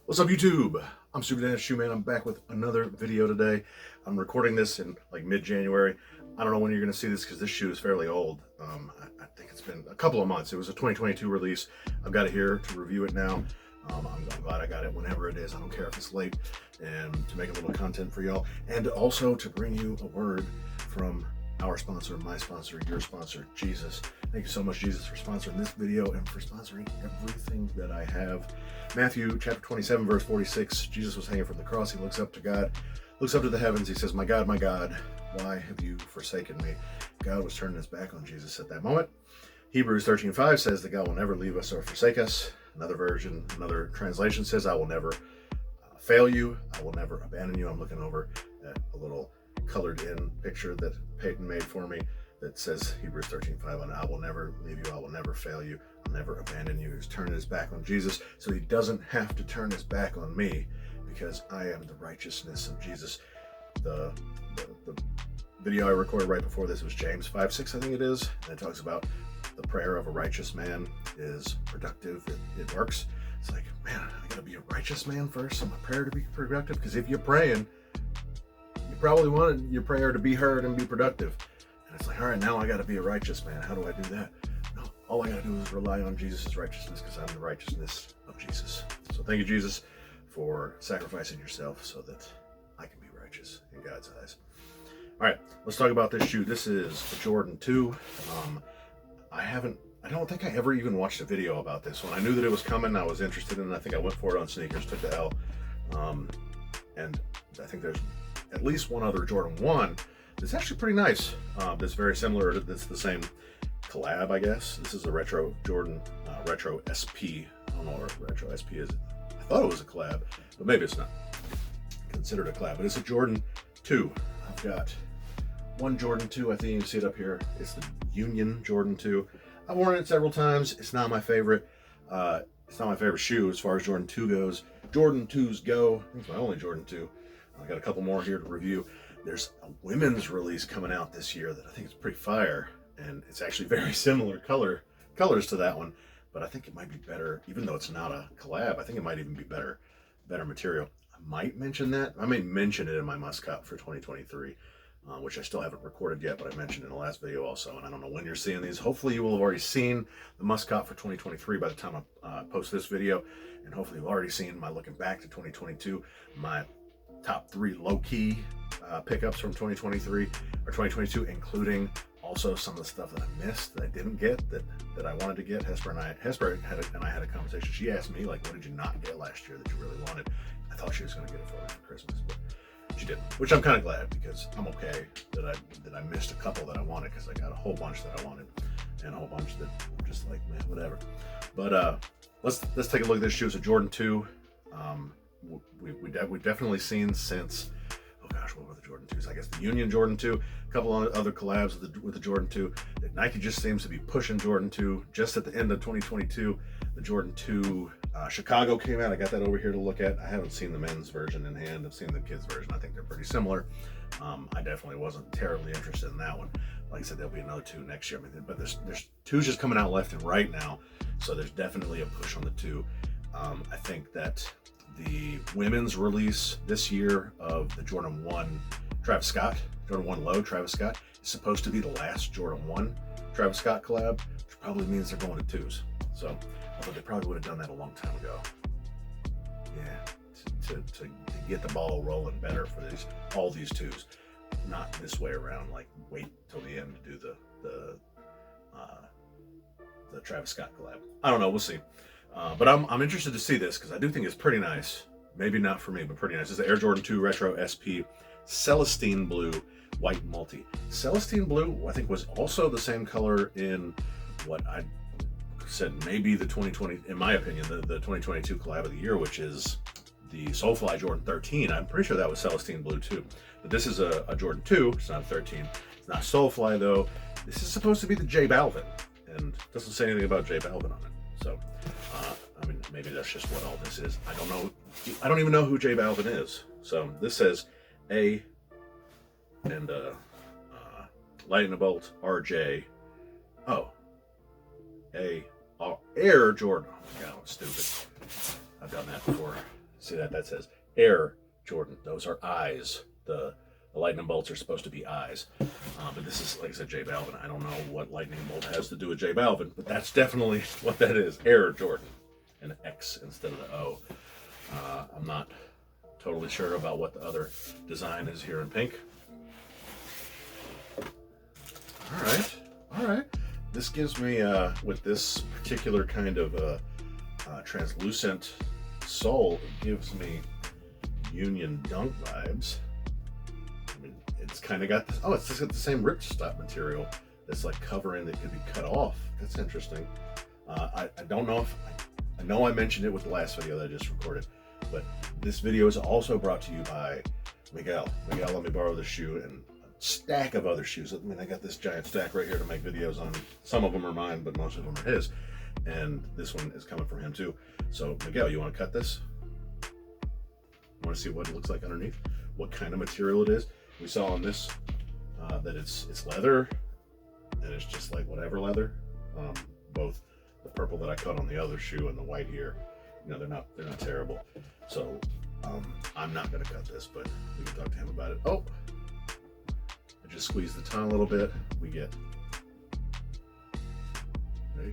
What's up, YouTube? I'm Super Dan Shoeman. I'm back with another video today. I'm recording this in like mid-January. I don't know when you're going to see this because this shoe is fairly old. I think it's been a couple of months. It was a 2022 release. I've got it here to review it now. I'm glad I got it whenever it is. I don't care if it's late, and to make a little content for y'all, and also to bring you a word from our sponsor, my sponsor, your sponsor, Jesus. Thank you so much, Jesus, for sponsoring this video and for sponsoring everything that I have. Matthew chapter 27, verse 46, Jesus was hanging from the cross. He looks up to God, looks up to the heavens. He says, my God, why have you forsaken me? God was turning his back on Jesus at that moment. Hebrews 13:5 says that God will never leave us or forsake us. Another version, another translation says, I will never fail you. I will never abandon you. I'm looking over at a little colored in picture that Peyton made for me that says Hebrews 13:5 on it. I will never leave you. I will never fail you. I'll never abandon you. He's turning his back on Jesus so he doesn't have to turn his back on me, because I am the righteousness of Jesus. The video I recorded right before this was James 5:6, I think it is, and it talks about the prayer of a righteous man is productive. It works. It's like, man, I gotta be a righteous man first so my prayer to be productive, because if you're praying, you probably wanted your prayer to be heard and be productive. And it's like, all right, now I got to be a righteous man. How do I do that? No, all I got to do is rely on Jesus' righteousness, because I'm the righteousness of Jesus. So thank you, Jesus, for sacrificing yourself so that I can be righteous in God's eyes. All right, let's talk about this shoe. This is the Jordan 2. I don't think I ever even watched a video about this one. I knew that it was coming. I was interested in it. I think I went for it on sneakers, took the L. And I think there's at least one other Jordan 1 that's actually pretty nice. That's very similar. That's the same collab, I guess. This is a retro Jordan, retro SP. I don't know what retro SP is. I thought it was a collab, but maybe it's not considered a collab. But it's a Jordan 2. I've got one Jordan 2. I think you can see it up here. It's the Union Jordan 2. I've worn it several times. It's not my favorite. It's not my favorite shoe as far as Jordan 2 goes. Jordan 2s go. I think it's my only Jordan 2. I got a couple more here to review. There's a women's release coming out this year that I think is pretty fire, and it's actually very similar colors to that one, but I think it might be better, even though it's not a collab. I think it might even be better material. I might mention that. I may mention it in my must-cop for 2023, which I still haven't recorded yet, but I mentioned in the last video also, and I don't know when you're seeing these. Hopefully you will have already seen the must-cop for 2023 by the time I post this video, and hopefully you've already seen my looking back to 2022, my top 3 low-key pickups from 2023 or 2022, including also some of the stuff that I missed, that I didn't get, that I wanted to get. Hesper and I had a conversation. She asked me, like, what did you not get last year that you really wanted? I thought she was going to get it for me for Christmas, but she didn't, which I'm kind of glad, because I'm okay that I missed a couple that I wanted, because I got a whole bunch that I wanted and a whole bunch that I'm just like, man, whatever. But let's take a look at this shoe. It's a Jordan 2. We've definitely seen since, oh gosh, what were the Jordan 2s? I guess the Union Jordan 2, a couple of other collabs with the Jordan 2. Nike just seems to be pushing Jordan 2. Just at the end of 2022, the Jordan 2 Chicago came out. I got that over here to look at. I haven't seen the men's version in hand. I've seen the kids version. I think they're pretty similar. I definitely wasn't terribly interested in that one. Like I said, there'll be another 2 next year. I mean, but there's 2s just coming out left and right now, so there's definitely a push on the 2. I think that the women's release this year of the Jordan 1 Travis Scott, Jordan 1 Low Travis Scott, is supposed to be the last Jordan 1 Travis Scott collab, which probably means they're going to 2s. So, although they probably would have done that a long time ago. Yeah, to get the ball rolling better for all these 2s, not this way around, like wait till the end to do the Travis Scott collab. I don't know, we'll see. But I'm interested to see this, because I do think it's pretty nice. Maybe not for me, but pretty nice. It's the Air Jordan 2 Retro SP Celestine Blue White Multi. Celestine Blue, I think, was also the same color in what I said maybe the 2020, in my opinion, the 2022 collab of the year, which is the Soulfly Jordan 13. I'm pretty sure that was Celestine Blue too. But this is a Jordan 2. It's not a 13. It's not Soulfly though. This is supposed to be the J Balvin, and it doesn't say anything about J Balvin on it. So, I mean, maybe that's just what all this is. I don't know. I don't even know who J Balvin is. So this says A and Lightning Bolt RJ. Oh, Air Jordan. Oh my God, I'm stupid. I've done that before. See that? That says Air Jordan. Those are eyes. The lightning bolts are supposed to be eyes. But this is, like I said, J Balvin. I don't know what lightning bolt has to do with J Balvin, but that's definitely what that is. Air Jordan. An X instead of the O. I'm not totally sure about what the other design is here in pink. All right. This gives me, with this particular kind of translucent sole, it gives me Union Dunk vibes. I mean, it's kind of got this, it's just got the same ripstop material that's like covering that could be cut off. That's interesting. I don't know if, I know I mentioned it with the last video that I just recorded, but this video is also brought to you by Miguel. Miguel let me borrow this shoe and a stack of other shoes. I mean, I got this giant stack right here to make videos on. Some of them are mine, but most of them are his. And this one is coming from him too. So Miguel, you want to cut this? Want to see what it looks like underneath? What kind of material it is? We saw on this that it's leather, and it's just like whatever leather. Both the purple that I cut on the other shoe and the white here, you know, they're not terrible. So I'm not gonna cut this, but we can talk to him about it. Oh, I just squeeze the tongue a little bit. We get,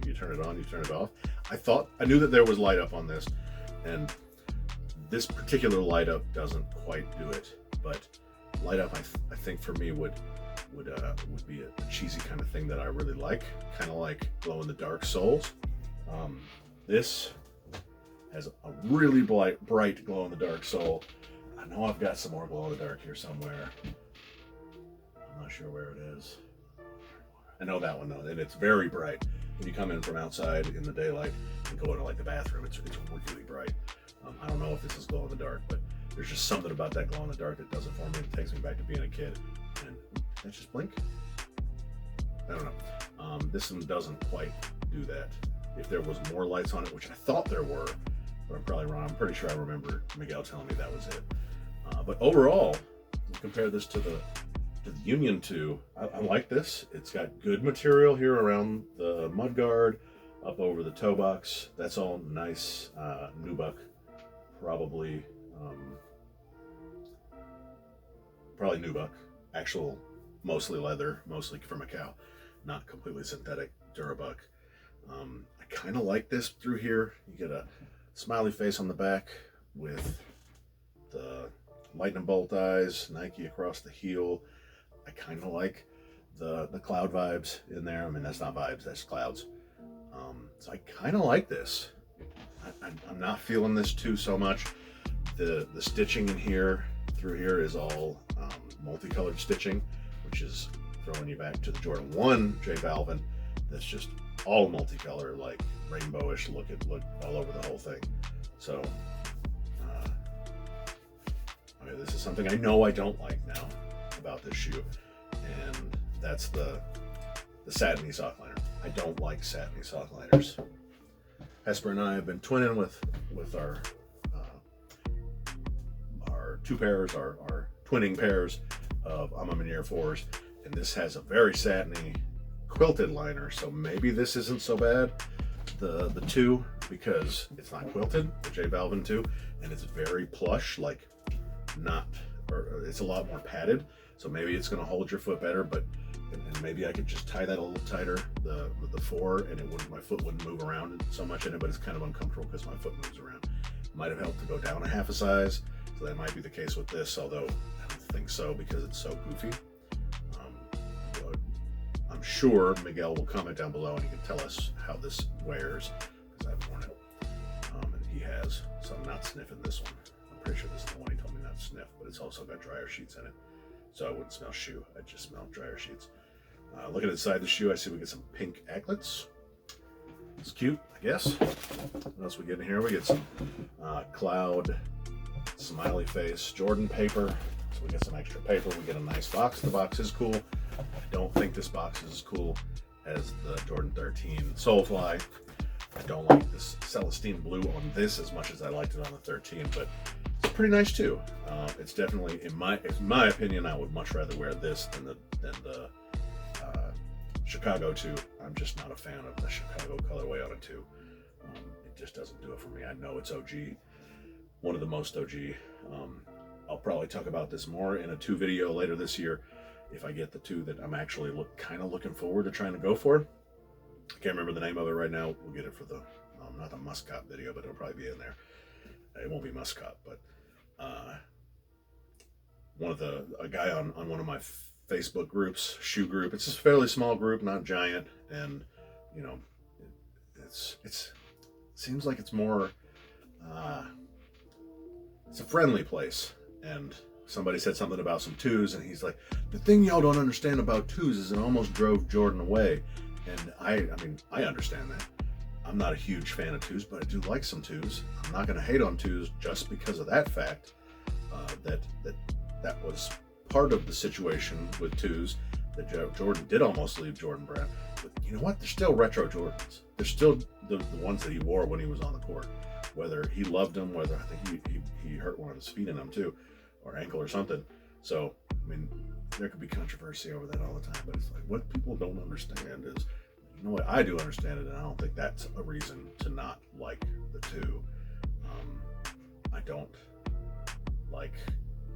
you turn it on, you turn it off. I knew that there was light up on this, and this particular light up doesn't quite do it, but light up I think for me would be a cheesy kind of thing that I really like, kind of like glow in the dark soles. This has a really bright glow in the dark sole. I know I've got some more glow in the dark here somewhere. I'm not sure where it is. I know that one though, and it's very bright. When you come in from outside in the daylight and go into like the bathroom, it's really bright. I don't know if this is glow in the dark, but there's just something about that glow in the dark that does it for me. It takes me back to being a kid. And that's just blink. I don't know. This one doesn't quite do that. If there was more lights on it, which I thought there were, but I'm probably wrong. I'm pretty sure I remember Miguel telling me that was it. But overall, compare this to the Union 2. I like this. It's got good material here around the mudguard, up over the toe box. That's all nice nubuck, probably nubuck. Actual, mostly leather, mostly from a cow, not completely synthetic Durabuck. I kind of like this through here. You get a smiley face on the back with the lightning bolt eyes, Nike across the heel. I kind of like the cloud vibes in there. I mean, that's not vibes, that's clouds. So I kind of like this. I'm not feeling this too so much. The stitching in here, through here, is all multicolored stitching, which is throwing you back to the Jordan 1 J Balvin. That's just all multicolor, like rainbowish look all over the whole thing. So okay, this is something I know I don't like now about this shoe, and that's the satiny sock liner. I don't like satiny sock liners. Hesper and I have been twinning with our two pairs, our twinning pairs of Ama Maniere 4s, and this has a very satiny quilted liner, so maybe this isn't so bad, the 2, because it's not quilted, the J Balvin 2, and it's very plush, like it's a lot more padded, so maybe it's going to hold your foot better, but and maybe I could just tie that a little tighter, with the 4, and my foot wouldn't move around so much in it, but it's kind of uncomfortable because my foot moves around. Might have helped to go down a half a size, so that might be the case with this, although I don't think so because it's so goofy. But I'm sure Miguel will comment down below and he can tell us how this wears, because I've worn it, and he has, so I'm not sniffing this one. I'm pretty sure this is the one he told me not to sniff, but it's also got dryer sheets in it, so I wouldn't smell shoe, I'd just smell dryer sheets. Looking inside the shoe, I see we get some pink aglets. It's cute, I guess. What else we get in here? We get some cloud, smiley face, Jordan paper. So we get some extra paper. We get a nice box. The box is cool. I don't think this box is as cool as the Jordan 13 Soulfly. I don't like this Celestine blue on this as much as I liked it on the 13, but it's pretty nice too. It's definitely, in my opinion, I would much rather wear this than the Chicago 2. I'm just not a fan of the Chicago colorway on a 2. It just doesn't do it for me. I know it's OG, one of the most OG. I'll probably talk about this more in a 2 video later this year if I get the 2 that I'm actually kind of looking forward to trying to go for. I can't remember the name of it right now. We'll get it for the, not the Muscat video, but it'll probably be in there. It won't be Muscat, but a guy on one of my Facebook groups, shoe group. It's a fairly small group, not giant, and you know, it seems like it's more. It's a friendly place, and somebody said something about some 2s, and he's like, the thing y'all don't understand about 2s is it almost drove Jordan away. And I mean, I understand that. I'm not a huge fan of 2s, but I do like some 2s. I'm not going to hate on 2s just because of that fact. That was part of the situation with 2s, that Jordan did almost leave Jordan Brand. But you know what? They're still retro Jordans. They're still the ones that he wore when he was on the court. Whether he loved them, whether I think he hurt one of his feet in them too, or ankle or something. So, I mean, there could be controversy over that all the time, but it's like, what people don't understand is, you know what, I do understand it, and I don't think that's a reason to not like the 2. I don't like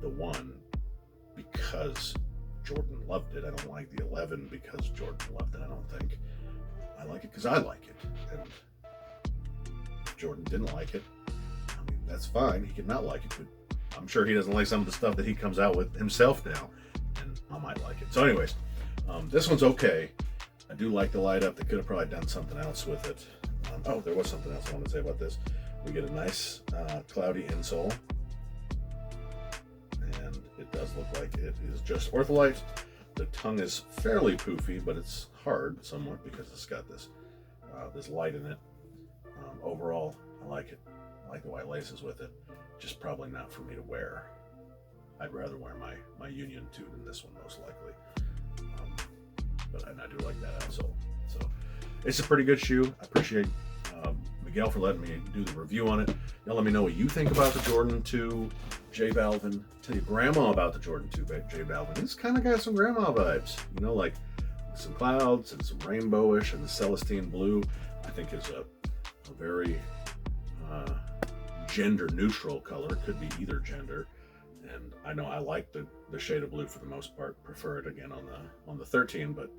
the 1 because Jordan loved it. I don't like the 11 because Jordan loved it. I don't think. I like it because I like it. And if Jordan didn't like it, I mean, that's fine. He can not like it, but I'm sure he doesn't like some of the stuff that he comes out with himself now, and I might like it. So anyways, this one's okay. I do like the light up. They could have probably done something else with it. Oh, there was something else I wanted to say about this. We get a nice cloudy insole, and it does look like it is just Ortholite. The tongue is fairly poofy, but it's hard somewhat because it's got this light in it. Overall, I like it. I like the white laces with it. Just probably not for me to wear. I'd rather wear my Union 2 than this one, most likely. But I do like that outsole. So it's a pretty good shoe. I appreciate Miguel for letting me do the review on it. Y'all let me know what you think about the Jordan 2 J Balvin. Tell your grandma about the Jordan 2 J Balvin. It's kind of got some grandma vibes, you know, like some clouds and some rainbowish, and the Celestine blue I think is a very gender neutral color. Could be either gender, and I know I like the shade of blue for the most part. Prefer it again on the 13, but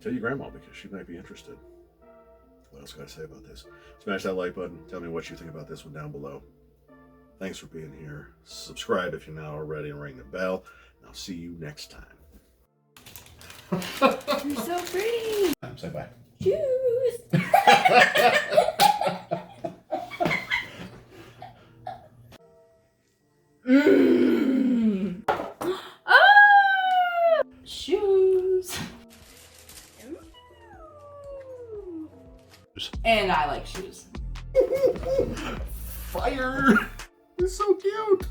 tell your grandma because she might be interested. What else can I say about this? Smash that like button. Tell me what you think about this one down below. Thanks for being here. Subscribe if you're not already, and ring the bell. And I'll see you next time. You're so pretty. Say bye. Choose. Ah! Shoes. And I like shoes. Fire! It's so cute.